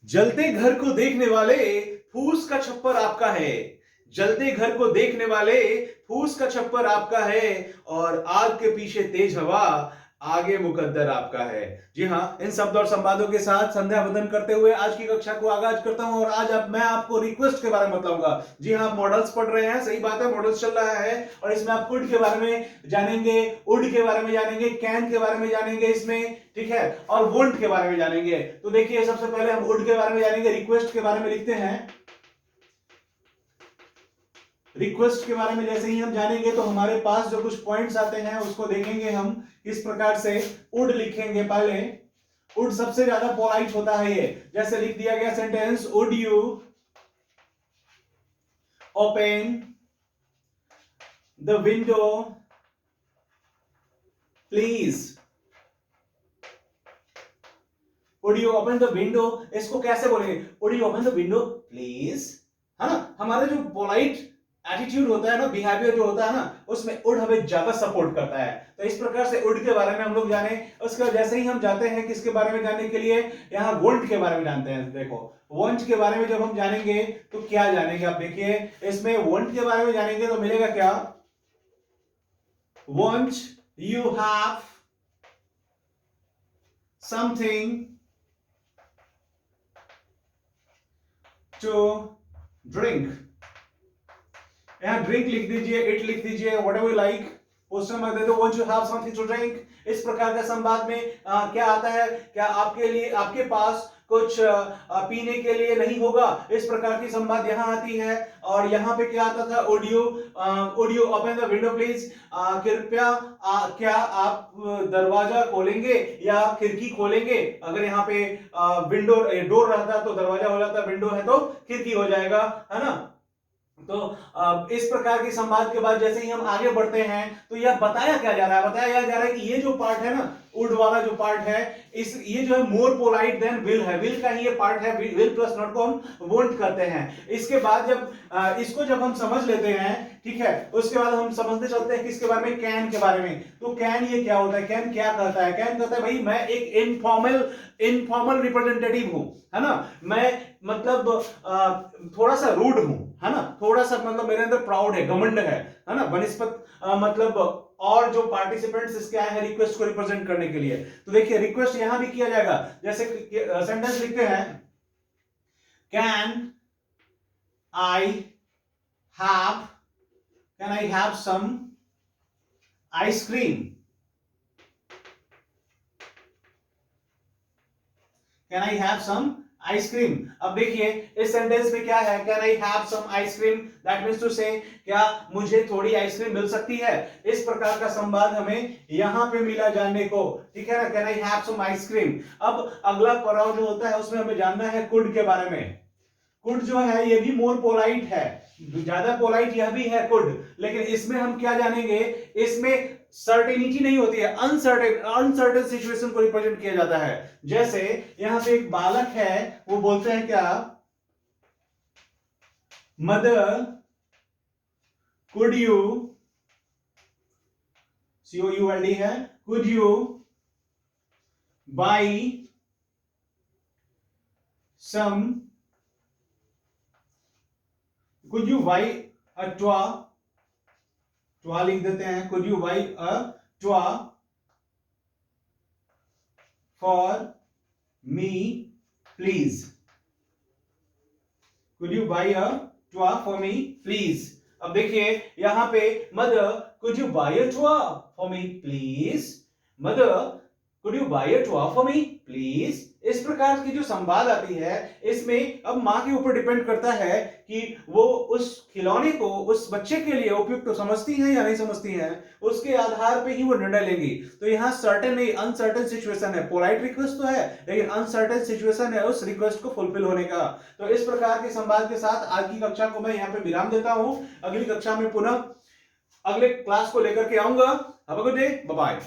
जलते घर को देखने वाले फूस का छप्पर आपका है। जलते घर को देखने वाले फूस का छप्पर आपका है और आग के पीछे तेज हवा आगे मुकद्दर आपका है। जी हाँ, इन शब्द और संवादों के साथ संध्या वंदन करते हुए आज की कक्षा को आगाज करता हूं और आज मैं आपको रिक्वेस्ट के बारे में बताऊंगा। जी हाँ, आप मॉडल्स पढ़ रहे हैं, सही बात है, मॉडल्स चल रहा है और इसमें आप कुड के बारे में जानेंगे, उड के बारे में जानेंगे, कैन के बारे में जानेंगे इसमें, ठीक है, और वोंट के बारे में जानेंगे। तो देखिए, सबसे पहले हम उड के बारे में जानेंगे। रिक्वेस्ट के बारे में लिखते हैं। रिक्वेस्ट के बारे में जैसे ही हम जानेंगे तो हमारे पास जो कुछ पॉइंट्स आते हैं उसको देखेंगे हम किस प्रकार से। उड लिखेंगे पहले। उड सबसे ज्यादा पोलाइट होता है ये। जैसे लिख दिया गया sentence, would you open the window please. Would you open the window, इसको कैसे बोलेंगे? Would you open the window please, है ना। हमारा जो पोलाइट एटीट्यूड होता है ना, बिहेवियर जो होता है ना, उसमें उड हमें ज्यादा सपोर्ट करता है। तो इस प्रकार से उड के बारे में हम लोग जाने। उसके बाद जैसे ही हम जाते हैं किसके बारे में जानने के लिए, यहाँ वोंट के बारे में जानते हैं। देखो, वोंट के बारे में जब हम जानेंगे तो क्या जानेंगे आप देखिए, इसमें वोंट के बारे में जानेंगे तो मिलेगा क्या? Won't you have something to drink. यहां ड्रिंक लिख दीजिए, इट लिख दीजिए, whatever you like, question mark दे दो। Want you have something to drink. इस प्रकार का संवाद में क्या आता है? क्या आपके लिए, आपके पास कुछ पीने के लिए नहीं होगा? इस प्रकार की संवाद यहां आती है। और यहां पे क्या आता था? Would you open the window please. कृपया क्या आप दरवाजा खोलेंगे या खिड़की खोलेंगे? अगर यहाँ पे विंडो डोर रहता तो दरवाजा हो जाता, विंडो है तो खिड़की हो जाएगा, है ना। तो इस प्रकार के संवाद के बाद जैसे ही हम आगे बढ़ते हैं तो यह बताया क्या जा रहा है? बताया जा रहा है कि ये जो पार्ट है ना, वुड वाला जो पार्ट है, इस ये जो है मोर पोलाइट देन विल है। विल का ही ये पार्ट है। विल प्लस नॉट को हम वोंट करते हैं। इसके बाद जब इसको जब हम समझ लेते हैं, ठीक है, उसके बाद हम समझते चलते हैं किसके बारे में? कैन के बारे में। तो कैन ये क्या होता है? कैन क्या कहता है? कैन कहता है भाई मैं एक इनफॉर्मल रिप्रेजेंटेटिव हूं, है ना। मैं मतलब थोड़ा सा रूड हूं, है ना, थोड़ा सा मतलब मेरे अंदर प्राउड है, घमंड है ना, बनिस्पत मतलब और जो पार्टिसिपेंट्स इसके आए हैं रिक्वेस्ट को रिप्रेजेंट करने के लिए। तो देखिए, रिक्वेस्ट यहां भी किया जाएगा। जैसे सेंटेंस लिखते हैं, can I have some ice cream. Can I have some ice cream. अब देखिए इस सेंटेंस में क्या है? Can I have some ice cream, that means to say क्या मुझे थोड़ी आइसक्रीम मिल सकती है? इस प्रकार का संवाद हमें यहां पे मिला जानने को, ठीक है ना। Can I have some ice cream. अब अगला पड़ाव जो होता है उसमें हमें जानना है कुड के बारे में। कुड जो है ये भी मोर पोलाइट है, ज्यादा पोलाइट यह भी है कुड, लेकिन इसमें हम क्या जानेंगे? इसमें सर्टेनिटी नहीं होती है, अनसर्टेन सिचुएशन को रिप्रेजेंट किया जाता है। जैसे यहां पे एक बालक है, वो बोलते हैं क्या? मदर कुड यू, COULD है, could you buy some, could you buy a toy, toy लिख देते हैं, could you buy a toy for me please. Could you buy a toy for me please. अब देखिए यहां पे mother could you buy a toy for me please. Mother could you buy a toy for me please. इस प्रकार की जो संवाद आती है, इसमें अब मां के ऊपर डिपेंड करता है कि वो उस खिलौने को उस बच्चे के लिए उपयुक्त तो समझती है या नहीं समझती है। उसके आधार पे ही वो निर्णय लेंगी। तो यहाँ सर्टेन नहीं, अनसर्टेन सिचुएशन है। पोलाइट रिक्वेस्ट तो है लेकिन अनसर्टेन सिचुएशन है उस रिक्वेस्ट को फुलफिल होने का। तो इस प्रकार के संवाद के साथ आज की कक्षा को मैं यहाँ पे विराम देता हूं। अगली कक्षा में पुनः अगले क्लास को लेकर के आऊंगा। Have a good day, bye bye.